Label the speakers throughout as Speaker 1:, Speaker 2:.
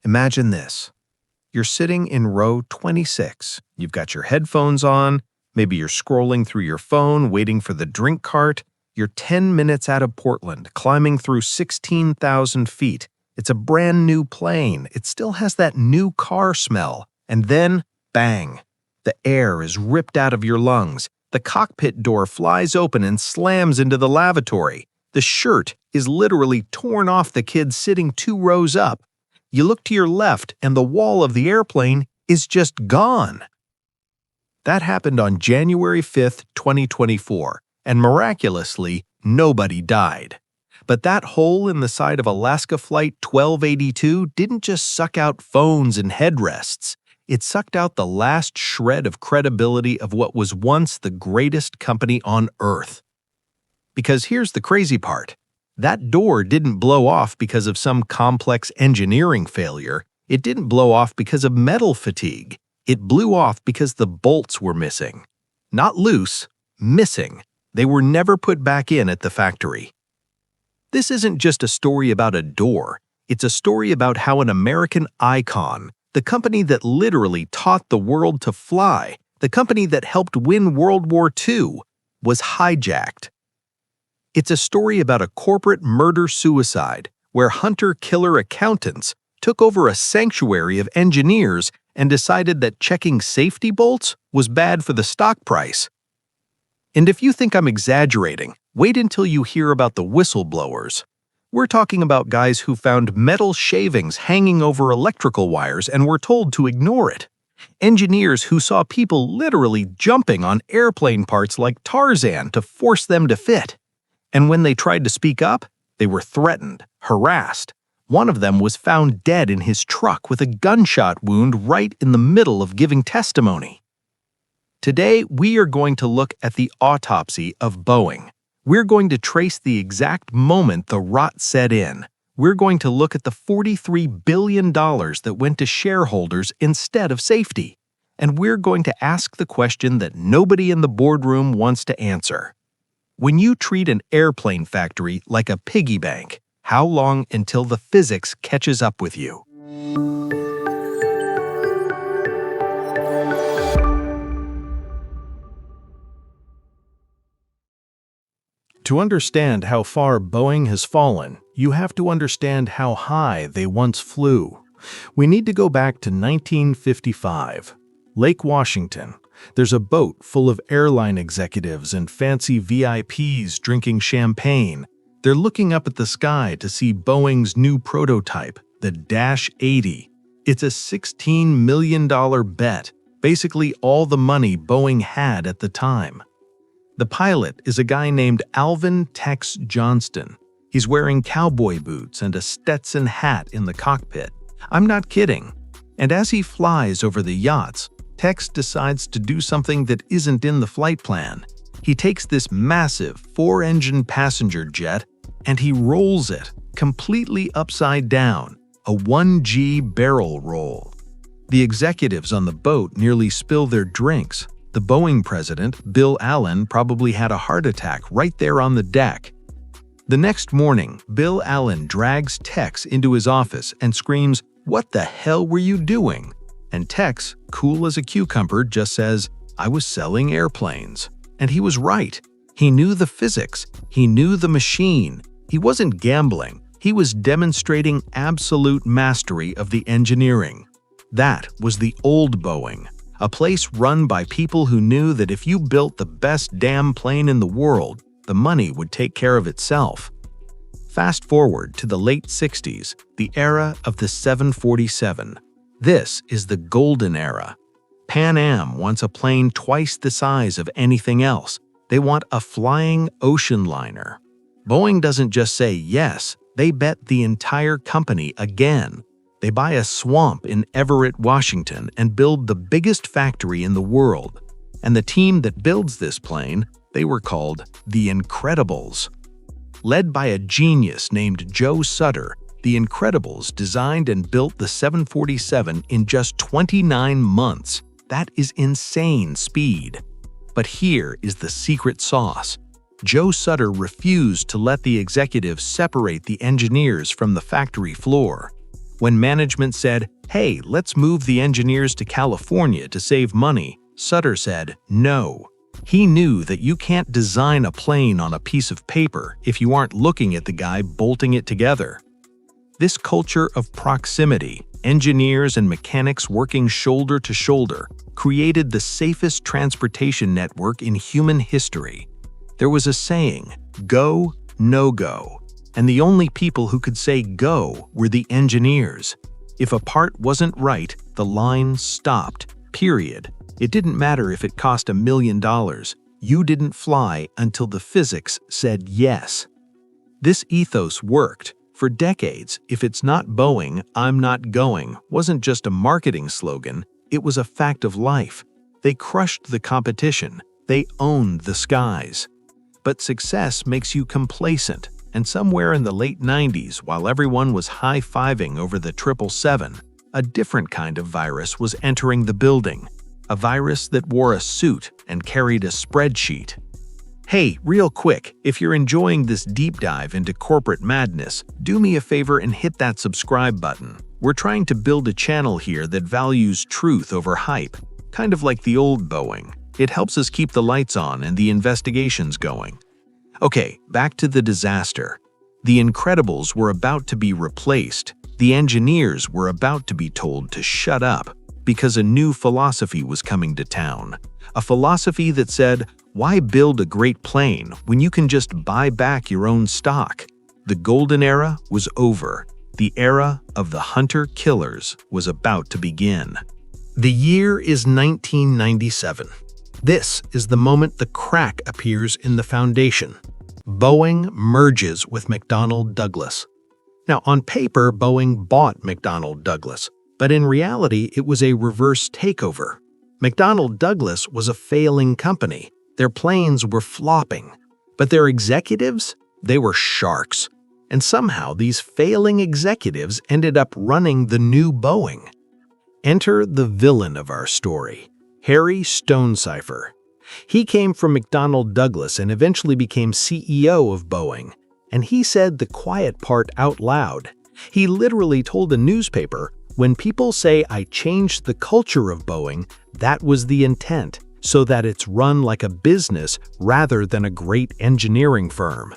Speaker 1: Imagine this. You're sitting in row 26. You've got your headphones on. Maybe you're scrolling through your phone, waiting for the drink cart. You're 10 minutes out of Portland, climbing through 16,000 feet. It's a brand new plane. It still has that new car smell. And then, bang! The air is ripped out of your lungs. The cockpit door flies open and slams into the lavatory. The shirt is literally torn off the kid sitting 2 rows up. You look to your left and the wall of the airplane is just gone. That happened on January 5th, 2024, and miraculously, nobody died. But that hole in the side of Alaska Flight 1282 didn't just suck out phones and headrests. It sucked out the last shred of credibility of what was once the greatest company on Earth. Because here's the crazy part. That door didn't blow off because of some complex engineering failure. It didn't blow off because of metal fatigue. It blew off because the bolts were missing. Not loose, missing. They were never put back in at the factory. This isn't just a story about a door. It's a story about how an American icon, the company that literally taught the world to fly, the company that helped win World War II, was hijacked. It's a story about a corporate murder-suicide where hunter-killer accountants took over a sanctuary of engineers and decided that checking safety bolts was bad for the stock price. And if you think I'm exaggerating, wait until you hear about the whistleblowers. We're talking about guys who found metal shavings hanging over electrical wires and were told to ignore it. Engineers who saw people literally jumping on airplane parts like Tarzan to force them to fit. And when they tried to speak up, they were threatened, harassed. One of them was found dead in his truck with a gunshot wound right in the middle of giving testimony. Today, we are going to look at the autopsy of Boeing. We're going to trace the exact moment the rot set in. We're going to look at the $43 billion that went to shareholders instead of safety. And we're going to ask the question that nobody in the boardroom wants to answer. When you treat an airplane factory like a piggy bank, how long until the physics catches up with you? To understand how far Boeing has fallen, you have to understand how high they once flew. We need to go back to 1955. Lake Washington. There's a boat full of airline executives and fancy VIPs drinking champagne. They're looking up at the sky to see Boeing's new prototype, the Dash 80. It's a $16 million bet, basically all the money Boeing had at the time. The pilot is a guy named Alvin Tex Johnston. He's wearing cowboy boots and a Stetson hat in the cockpit. I'm not kidding. And as he flies over the yachts, Tex decides to do something that isn't in the flight plan. He takes this massive 4-engine passenger jet and he rolls it completely upside down, a 1G barrel roll. The executives on the boat nearly spill their drinks. The Boeing president, Bill Allen, probably had a heart attack right there on the deck. The next morning, Bill Allen drags Tex into his office and screams, "What the hell were you doing?" And Tex, cool as a cucumber, just says, "I was selling airplanes." And he was right. He knew the physics. He knew the machine. He wasn't gambling. He was demonstrating absolute mastery of the engineering. That was the old Boeing, a place run by people who knew that if you built the best damn plane in the world, the money would take care of itself. Fast forward to the late 60s, the era of the 747. This is the golden era. Pan Am wants a plane twice the size of anything else. They want a flying ocean liner. Boeing doesn't just say yes, they bet the entire company again. They buy a swamp in Everett, Washington, and build the biggest factory in the world. And the team that builds this plane, they were called the Incredibles. Led by a genius named Joe Sutter, the Incredibles designed and built the 747 in just 29 months. That is insane speed. But here is the secret sauce. Joe Sutter refused to let the executives separate the engineers from the factory floor. When management said, "Hey, let's move the engineers to California to save money," Sutter said, "No." He knew that you can't design a plane on a piece of paper if you aren't looking at the guy bolting it together. This culture of proximity, engineers and mechanics working shoulder to shoulder, created the safest transportation network in human history. There was a saying, "Go, no go," and the only people who could say go were the engineers. If a part wasn't right, the line stopped, period. It didn't matter if it cost $1 million. You didn't fly until the physics said yes. This ethos worked. For decades, "If it's not Boeing, I'm not going" wasn't just a marketing slogan, it was a fact of life. They crushed the competition. They owned the skies. But success makes you complacent, and somewhere in the late 90s, while everyone was high-fiving over the 777, a different kind of virus was entering the building. A virus that wore a suit and carried a spreadsheet. Hey, real quick, if you're enjoying this deep dive into corporate madness, do me a favor and hit that subscribe button. We're trying to build a channel here that values truth over hype, kind of like the old Boeing. It helps us keep the lights on and the investigations going. Okay, back to the disaster. The Incredibles were about to be replaced. The engineers were about to be told to shut up because a new philosophy was coming to town. A philosophy that said, why build a great plane when you can just buy back your own stock? The golden era was over. The era of the hunter-killers was about to begin. The year is 1997. This is the moment the crack appears in the foundation. Boeing merges with McDonnell Douglas. Now, on paper, Boeing bought McDonnell Douglas, but in reality, it was a reverse takeover. McDonnell Douglas was a failing company. Their planes were flopping, but their executives, they were sharks. And somehow these failing executives ended up running the new Boeing. Enter the villain of our story, Harry Stonecipher. He came from McDonnell Douglas and eventually became CEO of Boeing. And he said the quiet part out loud. He literally told a newspaper, "When people say I changed the culture of Boeing, that was the intent, so that it's run like a business rather than a great engineering firm."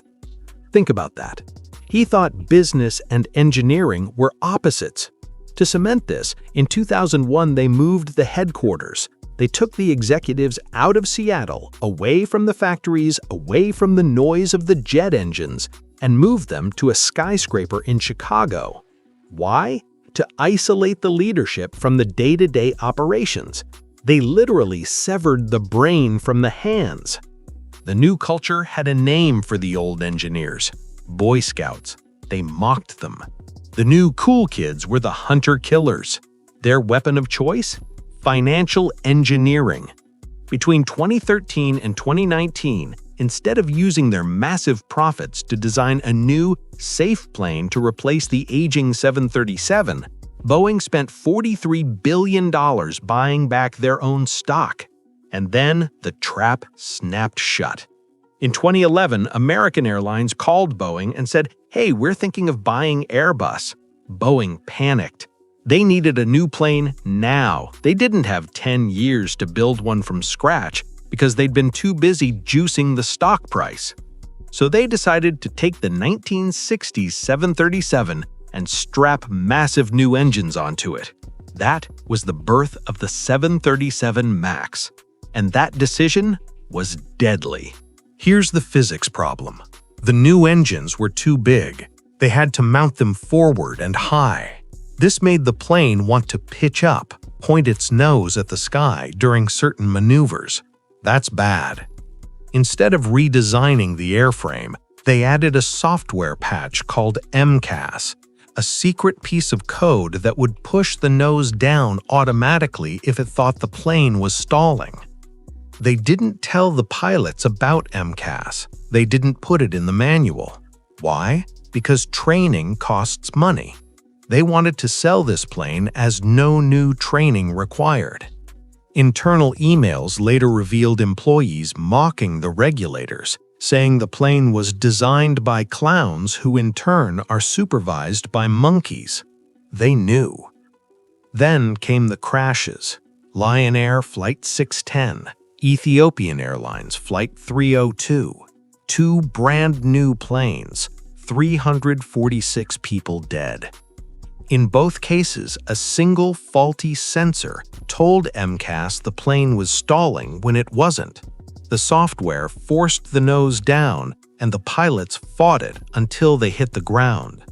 Speaker 1: Think about that. He thought business and engineering were opposites. To cement this, in 2001 they moved the headquarters. They took the executives out of Seattle, away from the factories, away from the noise of the jet engines, and moved them to a skyscraper in Chicago. Why? To isolate the leadership from the day-to-day operations. They literally severed the brain from the hands. The new culture had a name for the old engineers: Boy Scouts. They mocked them. The new cool kids were the hunter-killers. Their weapon of choice? Financial engineering. Between 2013 and 2019, instead of using their massive profits to design a new, safe plane to replace the aging 737, Boeing spent $43 billion buying back their own stock. And then the trap snapped shut. In 2011, American Airlines called Boeing and said, "Hey, we're thinking of buying Airbus." Boeing panicked. They needed a new plane now. They didn't have 10 years to build one from scratch because they'd been too busy juicing the stock price. So they decided to take the 1960s 737 and strap massive new engines onto it. That was the birth of the 737 MAX. And that decision was deadly. Here's the physics problem. The new engines were too big. They had to mount them forward and high. This made the plane want to pitch up, point its nose at the sky during certain maneuvers. That's bad. Instead of redesigning the airframe, they added a software patch called MCAS, a secret piece of code that would push the nose down automatically if it thought the plane was stalling. They didn't tell the pilots about MCAS. They didn't put it in the manual. Why? Because training costs money. They wanted to sell this plane as no new training required. Internal emails later revealed employees mocking the regulators, saying the plane was designed by clowns who in turn are supervised by monkeys. They knew. Then came the crashes. Lion Air Flight 610, Ethiopian Airlines Flight 302, two brand new planes, 346 people dead. In both cases, a single faulty sensor told MCAS the plane was stalling when it wasn't. The software forced the nose down, and the pilots fought it until they hit the ground.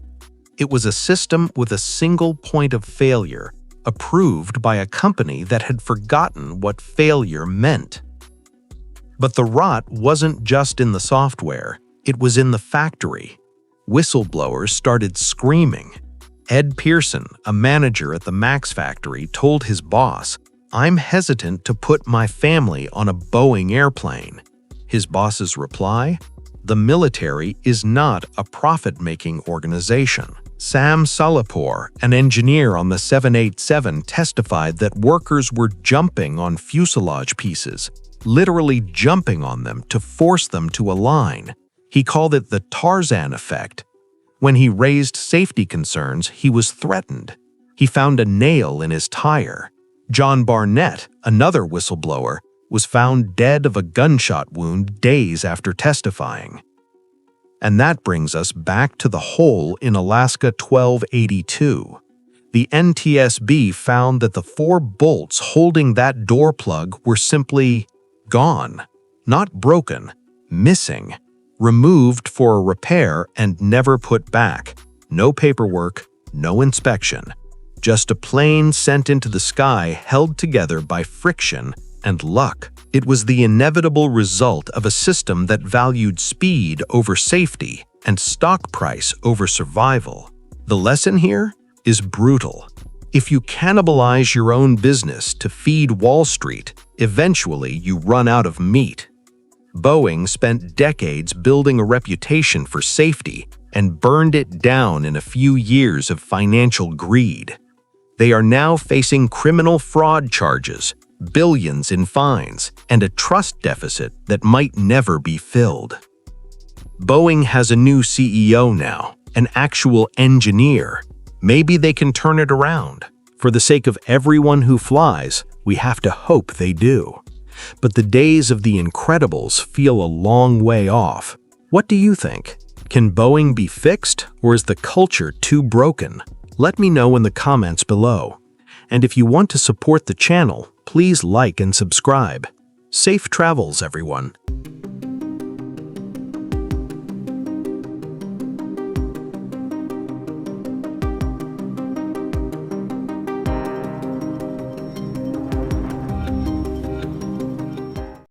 Speaker 1: It was a system with a single point of failure, approved by a company that had forgotten what failure meant. But the rot wasn't just in the software, it was in the factory. Whistleblowers started screaming. Ed Pierson, a manager at the Max factory, told his boss, "I'm hesitant to put my family on a Boeing airplane." His boss's reply? The military is not a profit-making organization. Sam Salehpour, an engineer on the 787, testified that workers were jumping on fuselage pieces, literally jumping on them to force them to align. He called it the Tarzan effect. When he raised safety concerns, he was threatened. He found a nail in his tire. John Barnett, another whistleblower, was found dead of a gunshot wound days after testifying. And that brings us back to the hole in Alaska 1282. The NTSB found that the 4 bolts holding that door plug were simply gone, not broken, missing, removed for a repair and never put back. No paperwork, no inspection. Just a plane sent into the sky held together by friction and luck. It was the inevitable result of a system that valued speed over safety and stock price over survival. The lesson here is brutal. If you cannibalize your own business to feed Wall Street, eventually you run out of meat. Boeing spent decades building a reputation for safety and burned it down in a few years of financial greed. They are now facing criminal fraud charges, billions in fines, and a trust deficit that might never be filled. Boeing has a new CEO now, an actual engineer. Maybe they can turn it around. For the sake of everyone who flies, we have to hope they do. But the days of the Incredibles feel a long way off. What do you think? Can Boeing be fixed, or is the culture too broken? Let me know in the comments below. And if you want to support the channel, please like and subscribe. Safe travels, everyone.